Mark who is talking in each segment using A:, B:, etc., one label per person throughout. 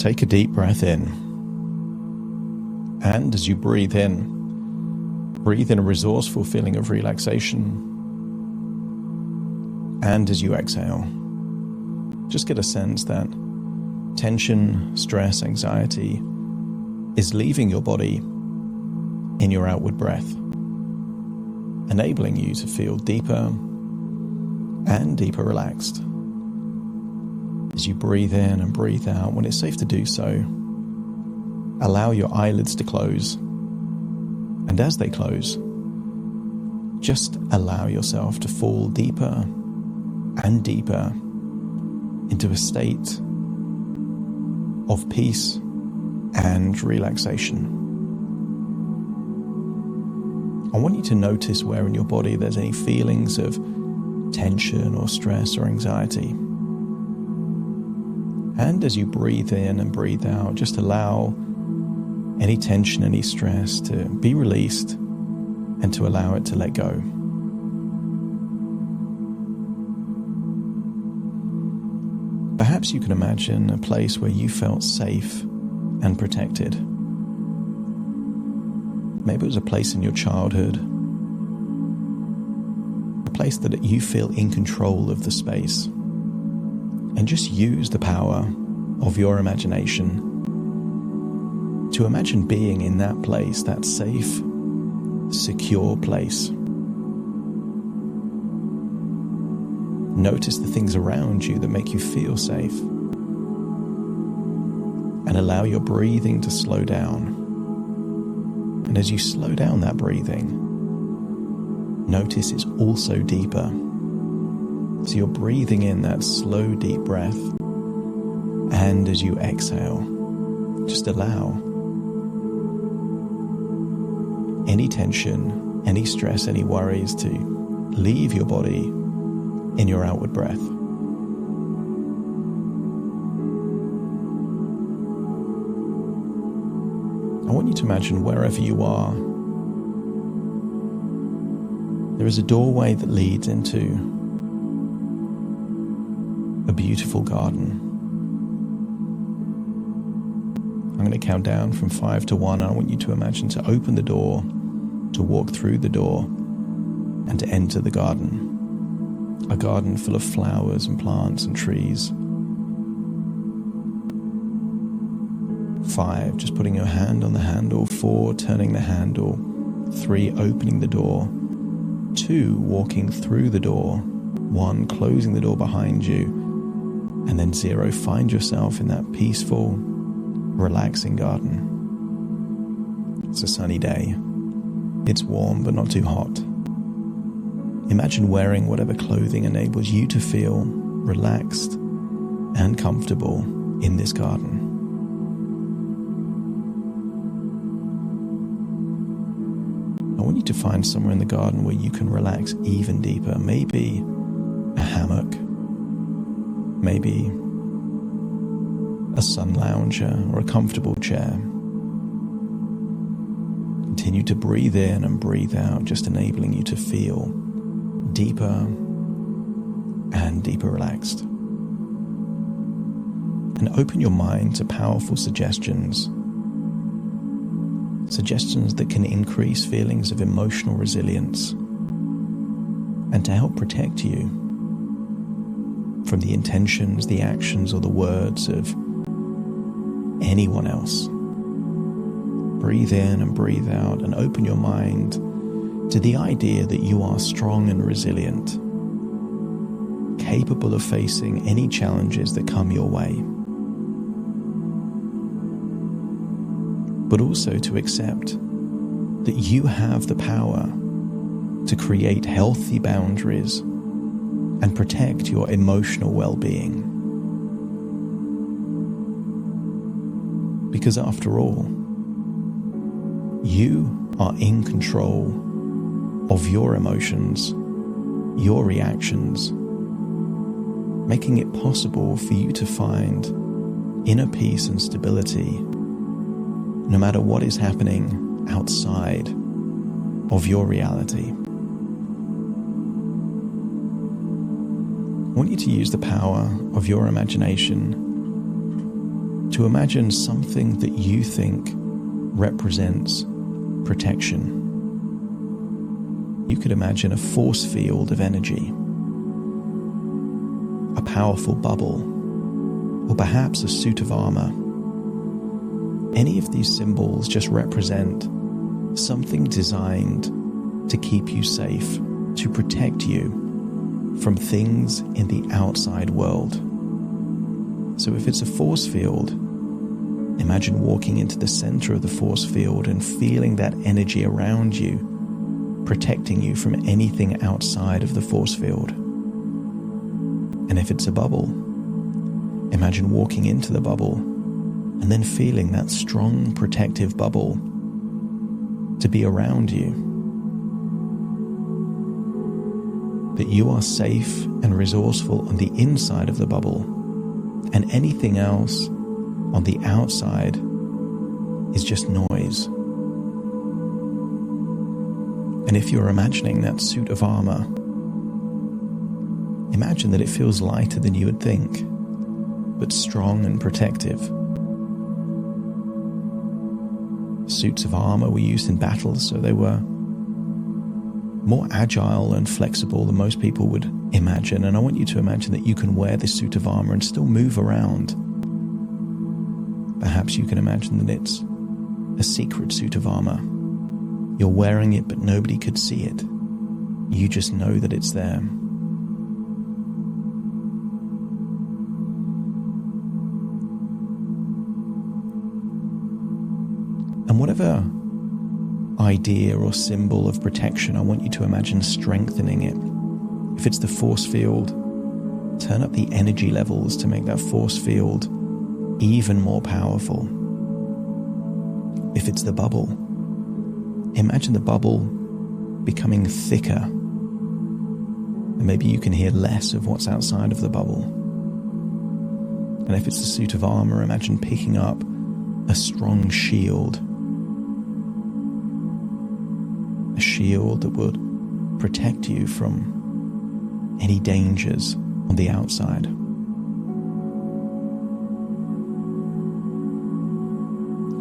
A: Take a deep breath in. And as you breathe in a resourceful feeling of relaxation. And as you exhale, just get a sense that tension, stress, anxiety is leaving your body in your outward breath, enabling you to feel deeper and deeper relaxed. As you breathe in and breathe out, when it's safe to do so, allow your eyelids to close. And as they close, just allow yourself to fall deeper and deeper into a state of peace and relaxation. I want you to notice where in your body there's any feelings of tension or stress or anxiety. And as you breathe in and breathe out, just allow any tension, any stress to be released and to allow it to let go. Perhaps you can imagine a place where you felt safe and protected. Maybe it was a place in your childhood, a place that you feel in control of the space. And just use the power of your imagination to imagine being in that place, that safe, secure place. Notice the things around you that make you feel safe. And allow your breathing to slow down. And as you slow down that breathing, notice it's also deeper. So you're breathing in that slow, deep breath. And as you exhale, just allow any tension, any stress, any worries to leave your body in your outward breath. I want you to imagine wherever you are, there is a doorway that leads into a beautiful garden. I'm going to count down from 5 to 1. I want you to imagine to open the door, to walk through the door, and to enter the garden. A garden full of flowers and plants and trees. 5, just putting your hand on the handle. 4, turning the handle. 3, opening the door. 2, walking through the door. 1, closing the door behind you. And then 0, find yourself in that peaceful, relaxing garden. It's a sunny day. It's warm but not too hot. Imagine wearing whatever clothing enables you to feel relaxed and comfortable in this garden. I want you to find somewhere in the garden where you can relax even deeper. Maybe a hammock, maybe a sun lounger or a comfortable chair. Continue to breathe in and breathe out, just enabling you to feel deeper and deeper relaxed. And open your mind to powerful suggestions that can increase feelings of emotional resilience and to help protect you from the intentions, the actions, or the words of anyone else. Breathe in and breathe out and open your mind to the idea that you are strong and resilient, capable of facing any challenges that come your way. But also to accept that you have the power to create healthy boundaries and protect your emotional well-being. Because after all, you are in control of your emotions, your reactions, making it possible for you to find inner peace and stability no matter what is happening outside of your reality. I want you to use the power of your imagination to to imagine something that you think represents protection. You could imagine a force field of energy, a powerful bubble, or perhaps a suit of armour. Any of these symbols just represent something designed to keep you safe, to protect you from things in the outside world. So if it's a force field, imagine walking into the center of the force field and feeling that energy around you, protecting you from anything outside of the force field. And if it's a bubble, imagine walking into the bubble and then feeling that strong protective bubble to be around you. That you are safe and resourceful on the inside of the bubble, and anything else on the outside is just noise. And if you're imagining that suit of armor, imagine that it feels lighter than you would think, but strong and protective. Suits of armor were used in battles, so they were more agile and flexible than most people would imagine. And I want you to imagine that you can wear this suit of armor and still move around. Perhaps you can imagine that it's a secret suit of armor. You're wearing it, but nobody could see it. You just know that it's there. And whatever idea or symbol of protection, I want you to imagine strengthening it. If it's the force field, turn up the energy levels to make that force field even more powerful. If it's the bubble, imagine the bubble becoming thicker, and maybe you can hear less of what's outside of the bubble. And if it's the suit of armor, imagine picking up a strong shield. A shield that would protect you from any dangers on the outside.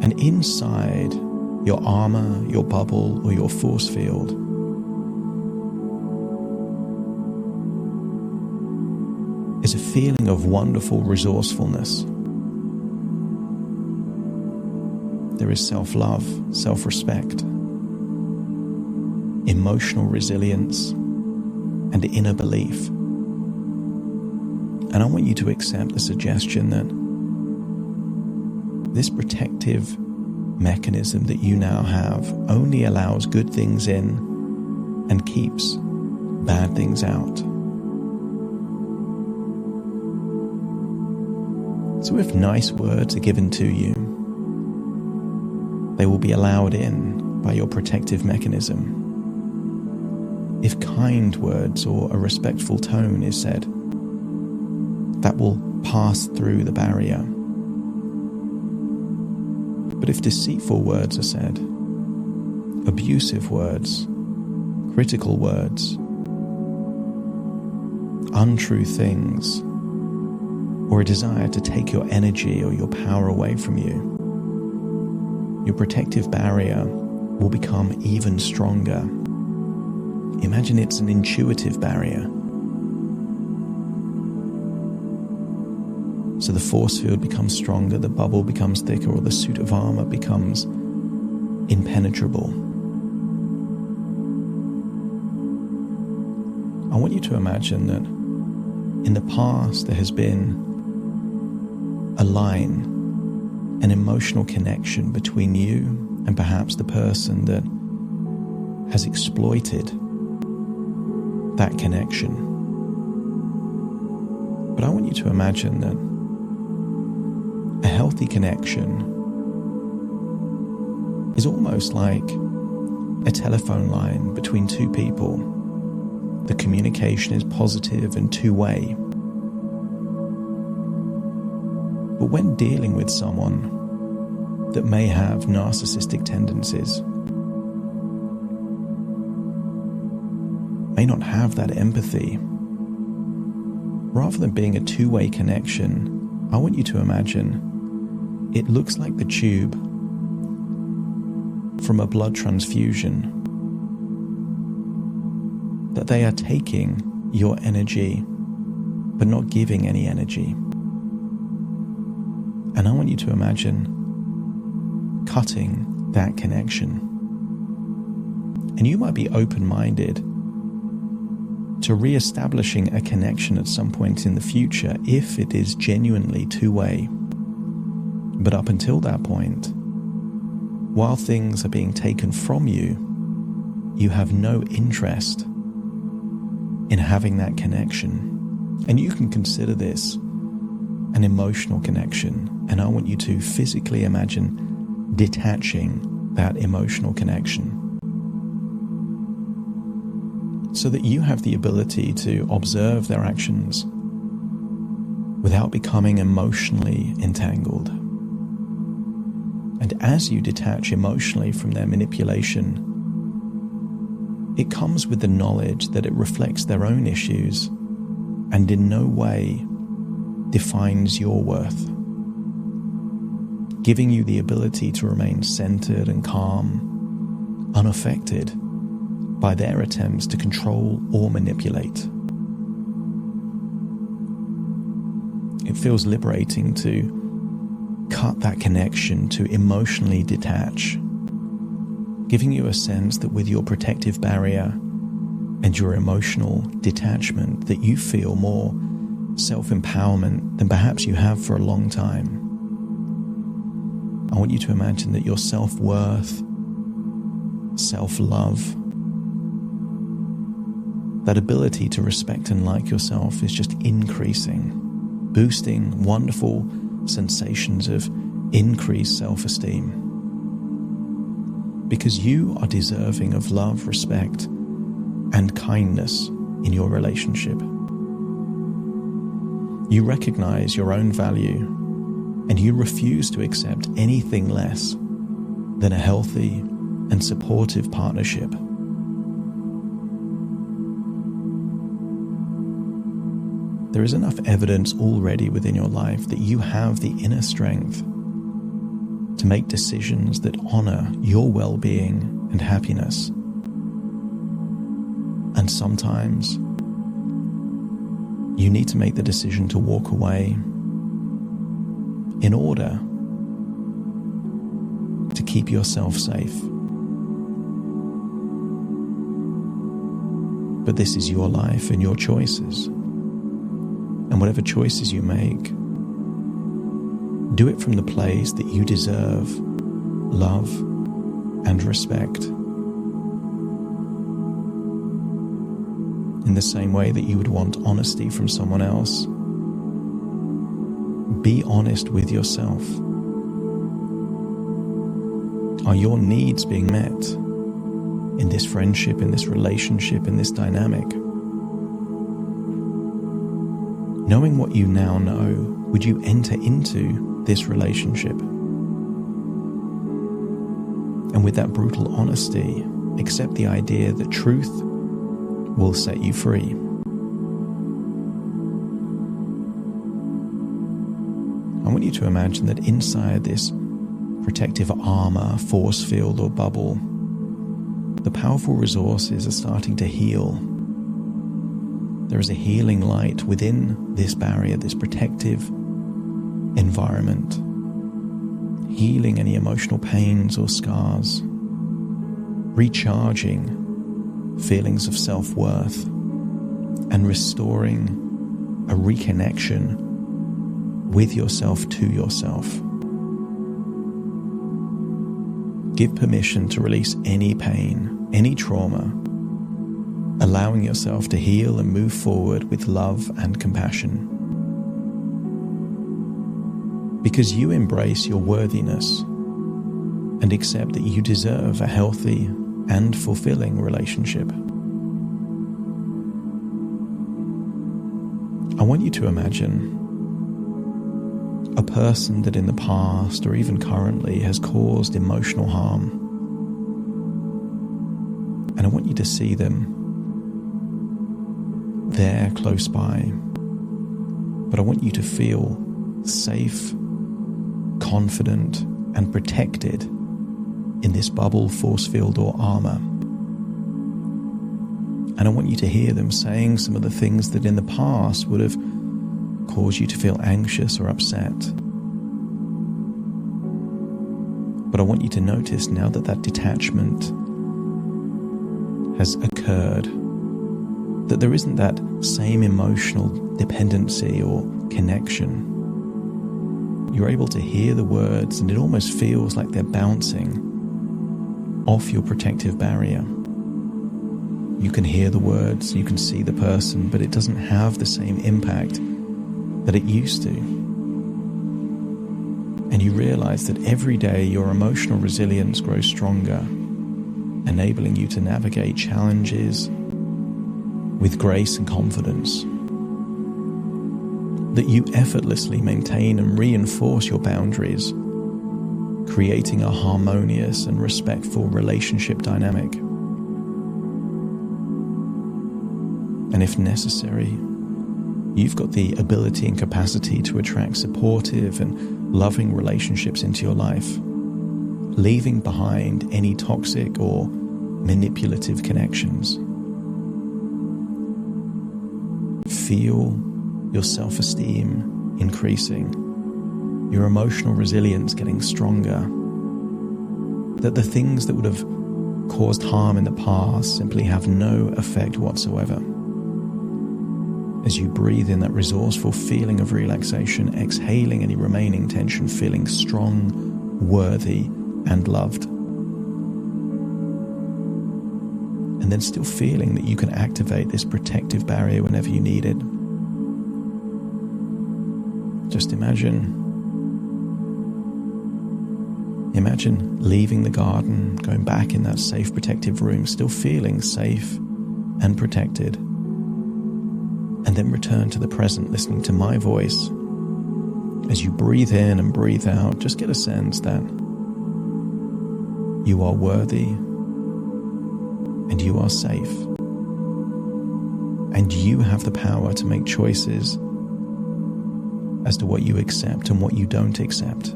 A: And inside your armor, your bubble, or your force field, is a feeling of wonderful resourcefulness. There is self-love, self-respect, emotional resilience, and inner belief. And I want you to accept the suggestion that this protective mechanism that you now have only allows good things in and keeps bad things out. So if nice words are given to you, they will be allowed in by your protective mechanism. If kind words or a respectful tone is said, that will pass through the barrier. But if deceitful words are said, abusive words, critical words, untrue things, or a desire to take your energy or your power away from you, your protective barrier will become even stronger. Imagine it's an intuitive barrier. So the force field becomes stronger, the bubble becomes thicker, or the suit of armor becomes impenetrable. I want you to imagine that in the past there has been a line, an emotional connection between you and perhaps the person that has exploited that connection. But I want you to imagine that a healthy connection is almost like a telephone line between two people. The communication is positive and two-way. But when dealing with someone that may have narcissistic tendencies, may not have that empathy, rather than being a two-way connection, I want you to imagine It looks like the tube from a blood transfusion, that they are taking your energy but not giving any energy. And I want you to imagine cutting that connection. And you might be open-minded to re-establishing a connection at some point in the future if it is genuinely two-way. But up until that point, while things are being taken from you, you have no interest in having that connection. And you can consider this an emotional connection. And I want you to physically imagine detaching that emotional connection, so that you have the ability to observe their actions without becoming emotionally entangled. And as you detach emotionally from their manipulation, it comes with the knowledge that it reflects their own issues and in no way defines your worth, giving you the ability to remain centered and calm, unaffected by their attempts to control or manipulate. It feels liberating to cut that connection, to emotionally detach, giving you a sense that with your protective barrier and your emotional detachment, that you feel more self-empowerment than perhaps you have for a long time. I want you to imagine that your self-worth, self-love, that ability to respect and like yourself is just increasing, boosting wonderful sensations of increased self-esteem. Because you are deserving of love, respect, and kindness in your relationship. You recognize your own value, and you refuse to accept anything less than a healthy and supportive partnership. There is enough evidence already within your life that you have the inner strength to make decisions that honor your well-being and happiness. And sometimes you need to make the decision to walk away in order to keep yourself safe. But this is your life and your choices. And whatever choices you make, do it from the place that you deserve love and respect. In the same way that you would want honesty from someone else, be honest with yourself. Are your needs being met in this friendship, in this relationship, in this dynamic? Knowing what you now know, would you enter into this relationship? And with that brutal honesty, accept the idea that truth will set you free. I want you to imagine that inside this protective armor, force field, or bubble, the powerful resources are starting to heal. There is a healing light within this barrier, this protective environment, healing any emotional pains or scars, recharging feelings of self-worth, and restoring a reconnection with yourself to yourself. Give permission to release any pain, any trauma, allowing yourself to heal and move forward with love and compassion. Because you embrace your worthiness and accept that you deserve a healthy and fulfilling relationship. I want you to imagine a person that in the past or even currently has caused emotional harm. And I want you to see them there close by. But I want you to feel safe, confident and protected in this bubble, force field, or armour. And I want you to hear them saying some of the things that in the past would have caused you to feel anxious or upset. But I want you to notice now that that detachment has occurred, that there isn't that same emotional dependency or connection. You're able to hear the words, and it almost feels like they're bouncing off your protective barrier. You can hear the words, you can see the person, but it doesn't have the same impact that it used to. And you realize that every day your emotional resilience grows stronger, enabling you to navigate challenges with grace and confidence. That you effortlessly maintain and reinforce your boundaries, creating a harmonious and respectful relationship dynamic. And if necessary, you've got the ability and capacity to attract supportive and loving relationships into your life, leaving behind any toxic or manipulative connections. Feel your self-esteem increasing, your emotional resilience getting stronger, that the things that would have caused harm in the past simply have no effect whatsoever. As you breathe in that resourceful feeling of relaxation, exhaling any remaining tension, feeling strong, worthy, and loved. And then still feeling that you can activate this protective barrier whenever you need it. Just imagine leaving the garden, going back in that safe, protective room, still feeling safe and protected. And then return to the present, listening to my voice. As you breathe in and breathe out, just get a sense that you are worthy and you are safe. And you have the power to make choices as to what you accept and what you don't accept.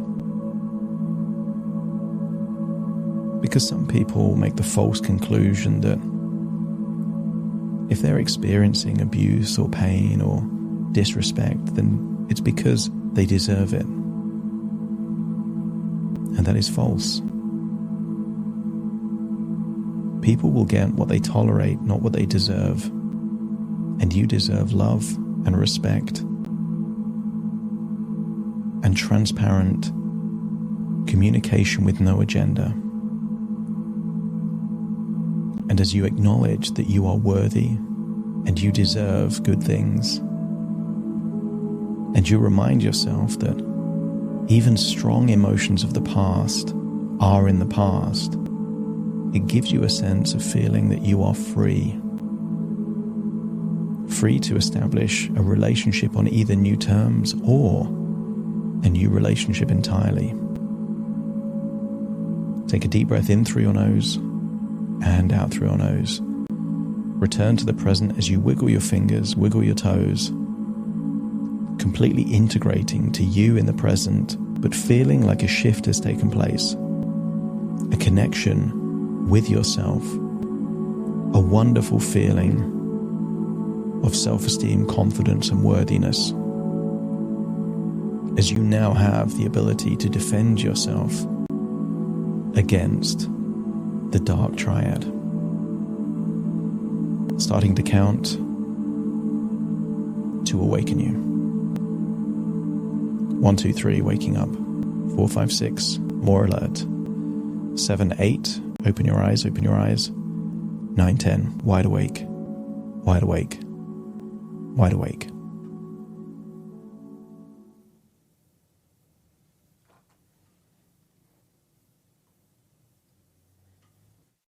A: Because some people make the false conclusion that if they're experiencing abuse or pain or disrespect, then it's because they deserve it. And that is false. People will get what they tolerate, not what they deserve. And you deserve love and respect and transparent communication with no agenda. And as you acknowledge that you are worthy and you deserve good things, and you remind yourself that even strong emotions of the past are in the past, it gives you a sense of feeling that you are free. Free to establish a relationship on either new terms or a new relationship entirely. Take a deep breath in through your nose and out through your nose. Return to the present as you wiggle your fingers, wiggle your toes, completely integrating to you in the present, but feeling like a shift has taken place. A connection with yourself. A wonderful feeling of self-esteem, confidence, and worthiness. As you now have the ability to defend yourself against the dark triad. Starting to count to awaken you. 1, 2, 3, waking up. 4, 5, 6, more alert. 7, 8, open your eyes, open your eyes. 9, 10, wide awake, wide awake, wide awake.